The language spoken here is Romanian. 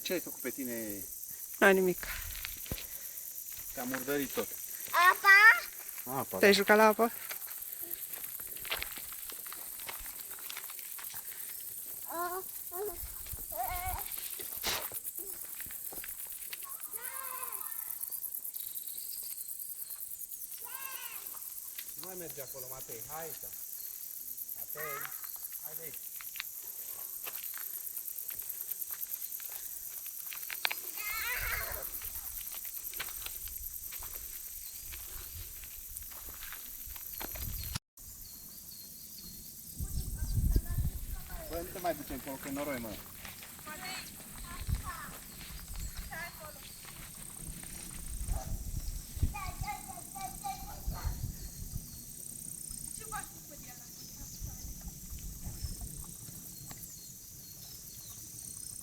Ce ai făcut pe tine? Nu nimic. Te-a murdărit tot. Apa? Apa, Te-ai jucat la apă? Nu mai merge acolo, Matei. Hai aici. Matei, hai de aici. Bă, nu te mai duce încolo, că e noroi, mă.